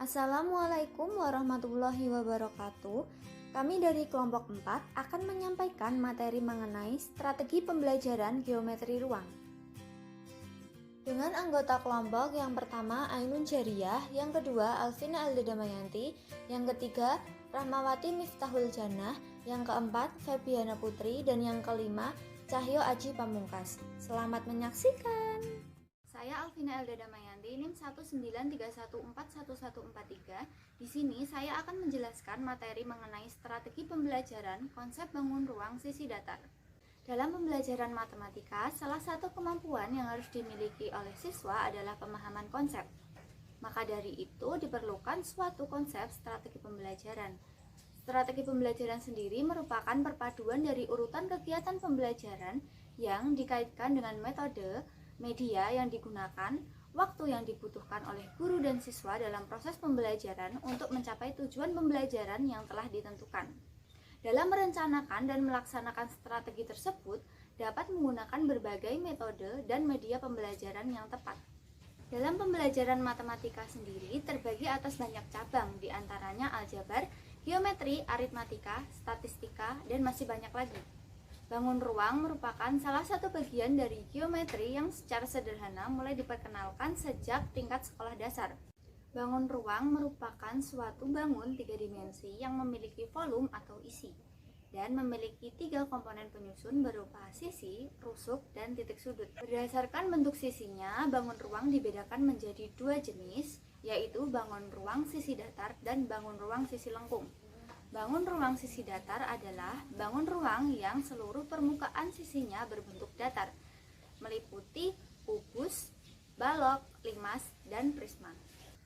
Assalamualaikum warahmatullahi wabarakatuh. Kami dari kelompok 4 akan menyampaikan materi mengenai strategi pembelajaran geometri ruang. Dengan anggota kelompok yang pertama Ainun Jariyah, yang kedua Alvina Elda Damayanti, yang ketiga Rahmawati Miftahul Jannah, yang keempat Febiana Putri, dan yang kelima Cahyo Aji Pamungkas. Selamat menyaksikan. Saya Alvina Elda Damayanti, NIM 193141143. Di sini saya akan menjelaskan materi mengenai strategi pembelajaran konsep bangun ruang sisi datar. Dalam pembelajaran matematika, salah satu kemampuan yang harus dimiliki oleh siswa adalah pemahaman konsep. Maka dari itu diperlukan suatu konsep strategi pembelajaran. Strategi pembelajaran sendiri merupakan perpaduan dari urutan kegiatan pembelajaran yang dikaitkan dengan metode, media yang digunakan, waktu yang dibutuhkan oleh guru dan siswa dalam proses pembelajaran untuk mencapai tujuan pembelajaran yang telah ditentukan. Dalam merencanakan dan melaksanakan strategi tersebut, dapat menggunakan berbagai metode dan media pembelajaran yang tepat. Dalam pembelajaran matematika sendiri terbagi atas banyak cabang, diantaranya aljabar, geometri, aritmatika, statistika, dan masih banyak lagi. Bangun ruang merupakan salah satu bagian dari geometri yang secara sederhana mulai diperkenalkan sejak tingkat sekolah dasar. Bangun ruang merupakan suatu bangun 3 dimensi yang memiliki volume atau isi dan memiliki 3 komponen penyusun berupa sisi, rusuk, dan titik sudut. Berdasarkan bentuk sisinya, bangun ruang dibedakan menjadi 2 jenis, yaitu bangun ruang sisi datar dan bangun ruang sisi lengkung. Bangun ruang sisi datar adalah bangun ruang yang seluruh permukaan sisinya berbentuk datar, meliputi kubus, balok, limas, dan prisma.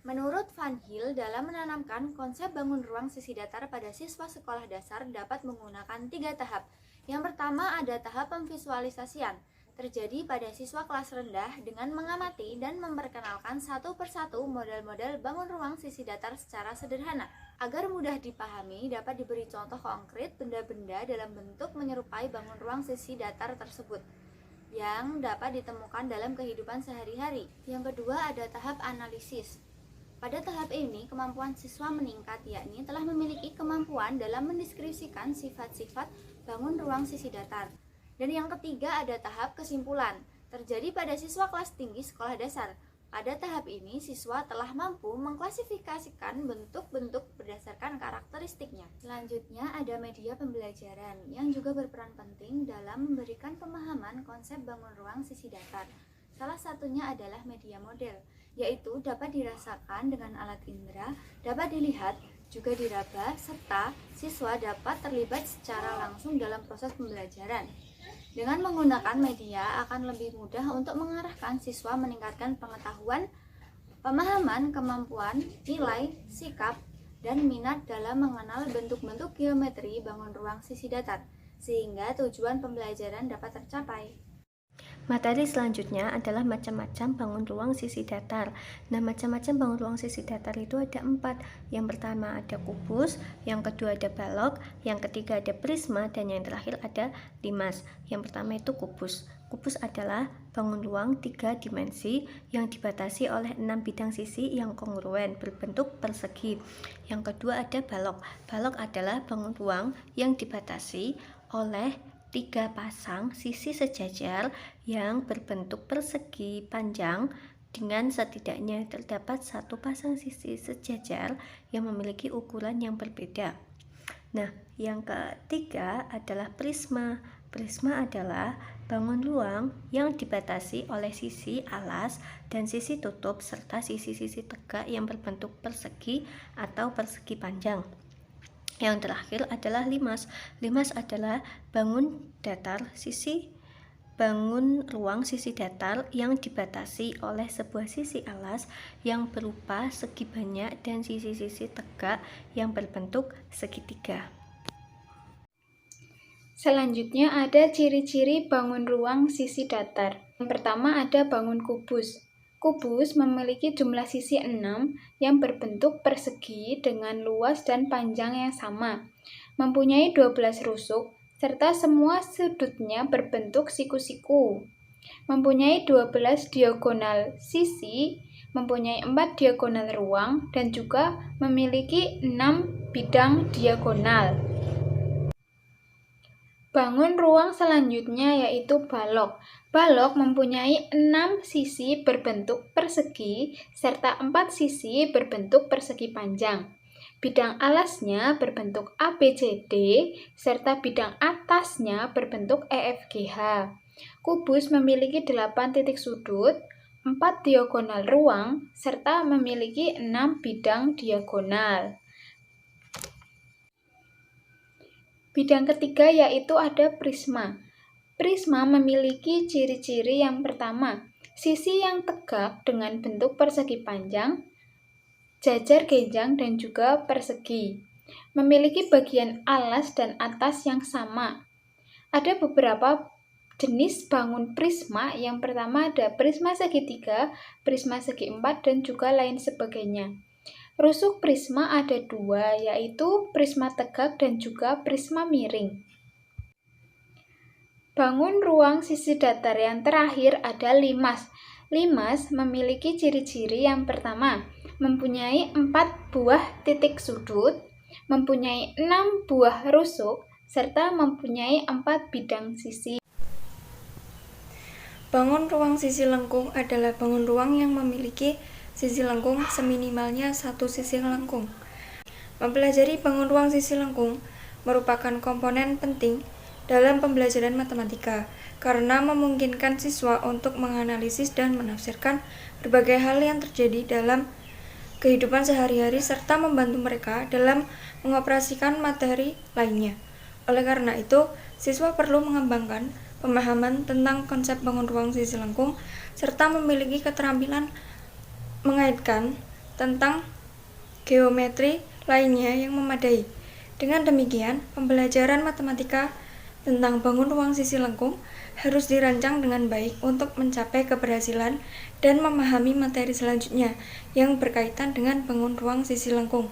Menurut Van Hill, dalam menanamkan konsep bangun ruang sisi datar pada siswa sekolah dasar dapat menggunakan 3 tahap. Yang pertama ada tahap pemvisualisasian, terjadi pada siswa kelas rendah dengan mengamati dan memperkenalkan satu persatu model-model bangun ruang sisi datar secara sederhana. Agar mudah dipahami, dapat diberi contoh konkret benda-benda dalam bentuk menyerupai bangun ruang sisi datar tersebut yang dapat ditemukan dalam kehidupan sehari-hari. Yang kedua ada tahap analisis. Pada tahap ini, kemampuan siswa meningkat, yakni telah memiliki kemampuan dalam mendeskripsikan sifat-sifat bangun ruang sisi datar. Dan yang ketiga ada tahap kesimpulan, terjadi pada siswa kelas tinggi sekolah dasar. Pada tahap ini, siswa telah mampu mengklasifikasikan bentuk-bentuk berdasarkan karakteristiknya. Selanjutnya ada media pembelajaran yang juga berperan penting dalam memberikan pemahaman konsep bangun ruang sisi datar. Salah satunya adalah media model, yaitu dapat dirasakan dengan alat indera, dapat dilihat, juga diraba, serta siswa dapat terlibat secara langsung dalam proses pembelajaran. Dengan menggunakan media akan lebih mudah untuk mengarahkan siswa meningkatkan pengetahuan, pemahaman, kemampuan, nilai, sikap, dan minat dalam mengenal bentuk-bentuk geometri bangun ruang sisi datar, sehingga tujuan pembelajaran dapat tercapai. Materi selanjutnya adalah macam-macam bangun ruang sisi datar. Nah, macam-macam bangun ruang sisi datar itu ada 4. Yang pertama ada kubus, yang kedua ada balok, yang ketiga ada prisma, dan yang terakhir ada limas. Yang pertama itu kubus. Kubus adalah bangun ruang 3 dimensi yang dibatasi oleh 6 bidang sisi yang kongruen berbentuk persegi. Yang kedua ada balok. Balok adalah bangun ruang yang dibatasi oleh 3 pasang sisi sejajar yang berbentuk persegi panjang dengan setidaknya terdapat 1 pasang sisi sejajar yang memiliki ukuran yang berbeda. Nah, yang ketiga adalah prisma. Prisma adalah bangun ruang yang dibatasi oleh sisi alas dan sisi tutup serta sisi-sisi tegak yang berbentuk persegi atau persegi panjang. Yang terakhir adalah limas. Limas adalah bangun ruang sisi datar yang dibatasi oleh sebuah sisi alas yang berupa segi banyak dan sisi-sisi tegak yang berbentuk segitiga. Selanjutnya ada ciri-ciri bangun ruang sisi datar. Yang pertama ada bangun kubus. Kubus memiliki jumlah sisi 6 yang berbentuk persegi dengan luas dan panjang yang sama. Mempunyai 12 rusuk, serta semua sudutnya berbentuk siku-siku. Mempunyai 12 diagonal sisi mempunyai 4 diagonal ruang dan juga memiliki 6 bidang diagonal. Bangun ruang selanjutnya yaitu balok. Balok mempunyai 6 sisi berbentuk persegi serta 4 sisi berbentuk persegi panjang. Bidang alasnya berbentuk ABCD serta bidang atasnya berbentuk EFGH. Kubus memiliki 8 titik sudut, 4 diagonal ruang, serta memiliki 6 bidang diagonal. Bidang ketiga yaitu ada prisma. Prisma memiliki ciri-ciri yang pertama, sisi yang tegak dengan bentuk persegi panjang, jajar genjang dan juga persegi. Memiliki bagian alas dan atas yang sama. Ada beberapa jenis bangun prisma. Yang pertama ada prisma segitiga, prisma segi empat, dan juga lain sebagainya. Rusuk prisma ada 2, yaitu prisma tegak dan juga prisma miring. Bangun ruang sisi datar yang terakhir ada limas. Limas memiliki ciri-ciri yang pertama, mempunyai 4 buah titik sudut, mempunyai 6 buah rusuk, serta mempunyai 4 bidang sisi. Bangun ruang sisi lengkung adalah bangun ruang yang memiliki sisi lengkung seminimalnya 1 sisi lengkung. Mempelajari bangun ruang sisi lengkung merupakan komponen penting dalam pembelajaran matematika karena memungkinkan siswa untuk menganalisis dan menafsirkan berbagai hal yang terjadi dalam kehidupan sehari-hari serta membantu mereka dalam mengoperasikan materi lainnya. Oleh karena itu, siswa perlu mengembangkan pemahaman tentang konsep bangun ruang sisi lengkung serta memiliki keterampilan mengaitkan tentang geometri lainnya yang memadai. Dengan demikian, pembelajaran matematika tentang bangun ruang sisi lengkung harus dirancang dengan baik untuk mencapai keberhasilan dan memahami materi selanjutnya yang berkaitan dengan bangun ruang sisi lengkung.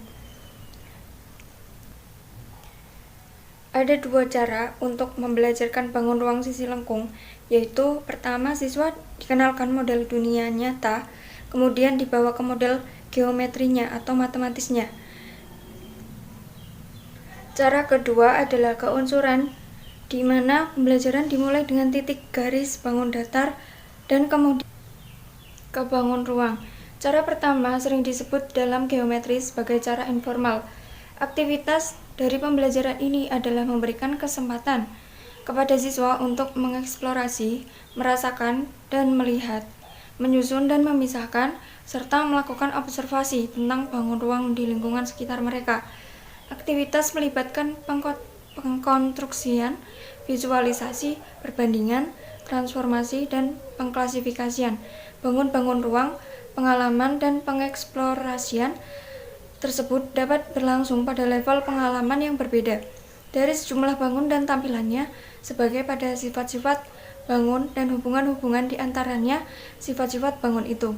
Ada 2 cara untuk membelajarkan bangun ruang sisi lengkung, yaitu pertama siswa dikenalkan model dunia nyata, kemudian dibawa ke model geometrinya atau matematisnya. Cara kedua adalah keunsuran, di mana pembelajaran dimulai dengan titik garis bangun datar dan kemudian ke bangun ruang. Cara pertama sering disebut dalam geometri sebagai cara informal. Aktivitas dari pembelajaran ini adalah memberikan kesempatan kepada siswa untuk mengeksplorasi, merasakan, dan melihat, menyusun dan memisahkan, serta melakukan observasi tentang bangun ruang di lingkungan sekitar mereka. Aktivitas melibatkan pengkonstruksian, visualisasi, perbandingan, transformasi, dan pengklasifikasian. Bangun ruang, pengalaman, dan pengeksplorasian tersebut dapat berlangsung pada level pengalaman yang berbeda dari sejumlah bangun dan tampilannya sebagai pada sifat-sifat bangun dan hubungan-hubungan di antaranya sifat-sifat bangun itu.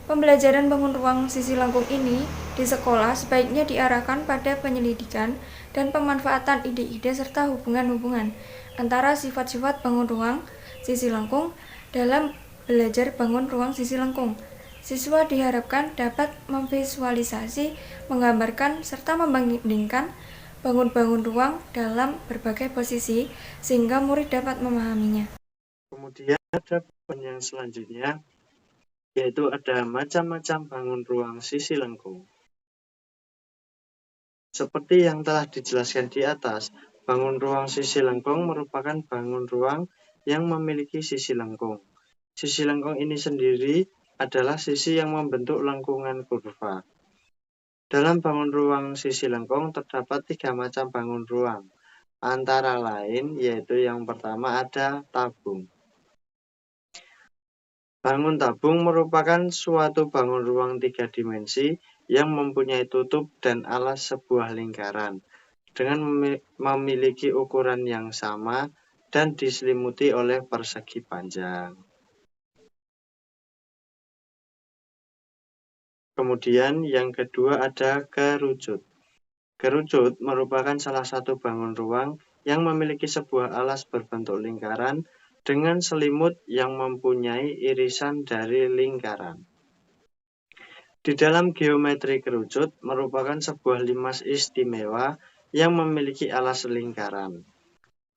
Pembelajaran bangun ruang sisi lengkung ini di sekolah sebaiknya diarahkan pada penyelidikan dan pemanfaatan ide-ide serta hubungan-hubungan antara sifat-sifat bangun ruang sisi lengkung dalam belajar bangun ruang sisi lengkung. Siswa diharapkan dapat memvisualisasi, menggambarkan, serta membandingkan bangun-bangun ruang dalam berbagai posisi sehingga murid dapat memahaminya. Kemudian ada poin yang selanjutnya, yaitu ada macam-macam bangun ruang sisi lengkung. Seperti yang telah dijelaskan di atas, bangun ruang sisi lengkung merupakan bangun ruang yang memiliki sisi lengkung. Sisi lengkung ini sendiri adalah sisi yang membentuk lengkungan kurva. Dalam bangun ruang sisi lengkung terdapat 3 macam bangun ruang, antara lain yaitu yang pertama ada tabung. Bangun tabung merupakan suatu bangun ruang 3 dimensi yang mempunyai tutup dan alas sebuah lingkaran dengan memiliki ukuran yang sama dan diselimuti oleh persegi panjang. Kemudian yang kedua ada kerucut. Kerucut merupakan salah satu bangun ruang yang memiliki sebuah alas berbentuk lingkaran dengan selimut yang mempunyai irisan dari lingkaran. Di dalam geometri kerucut merupakan sebuah limas istimewa yang memiliki alas lingkaran.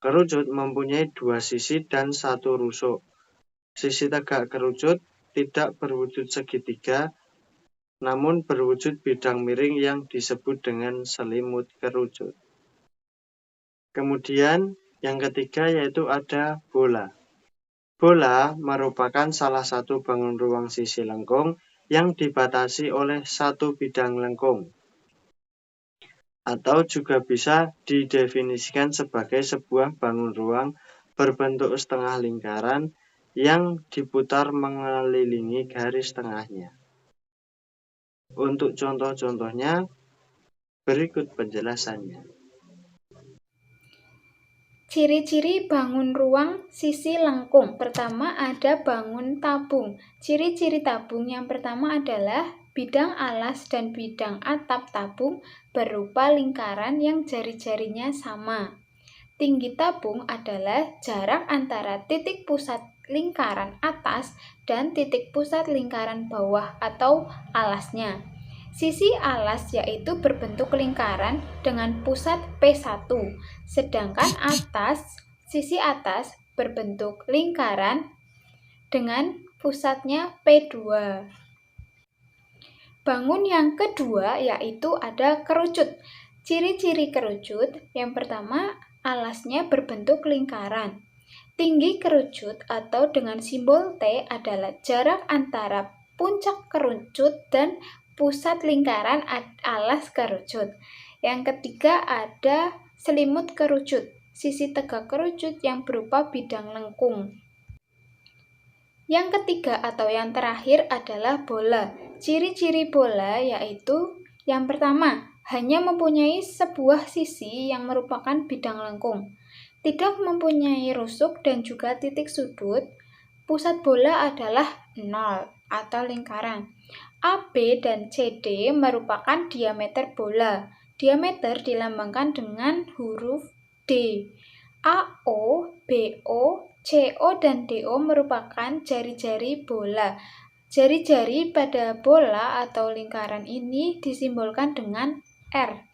Kerucut mempunyai dua sisi dan satu rusuk. Sisi tegak kerucut tidak berwujud segitiga, namun berwujud bidang miring yang disebut dengan selimut kerucut. Kemudian yang ketiga yaitu ada bola. Bola merupakan salah satu bangun ruang sisi lengkung yang dibatasi oleh satu bidang lengkung, atau juga bisa didefinisikan sebagai sebuah bangun ruang berbentuk setengah lingkaran yang diputar mengelilingi garis tengahnya. Untuk contoh-contohnya, berikut penjelasannya. Ciri-ciri bangun ruang sisi lengkung. Pertama ada bangun tabung. Ciri-ciri tabung yang pertama adalah bidang alas dan bidang atap tabung berupa lingkaran yang jari-jarinya sama. Tinggi tabung adalah jarak antara titik pusat lingkaran atas dan titik pusat lingkaran bawah atau alasnya. Sisi alas yaitu berbentuk lingkaran dengan pusat P1, sedangkan sisi atas berbentuk lingkaran dengan pusatnya P2. Bangun yang kedua yaitu ada kerucut. Ciri-ciri kerucut yang pertama, alasnya berbentuk lingkaran. Tinggi kerucut atau dengan simbol T adalah jarak antara puncak kerucut dan pusat lingkaran alas kerucut. Yang ketiga ada selimut kerucut, sisi tegak kerucut yang berupa bidang lengkung. Yang ketiga atau yang terakhir adalah bola. Ciri-ciri bola yaitu yang pertama, hanya mempunyai sebuah sisi yang merupakan bidang lengkung. Tidak mempunyai rusuk dan juga titik sudut. Pusat bola adalah 0 atau lingkaran. AB dan CD merupakan diameter bola. Diameter dilambangkan dengan huruf D. AO, BO, CO, dan DO merupakan jari-jari bola. Jari-jari pada bola atau lingkaran ini disimbolkan dengan R.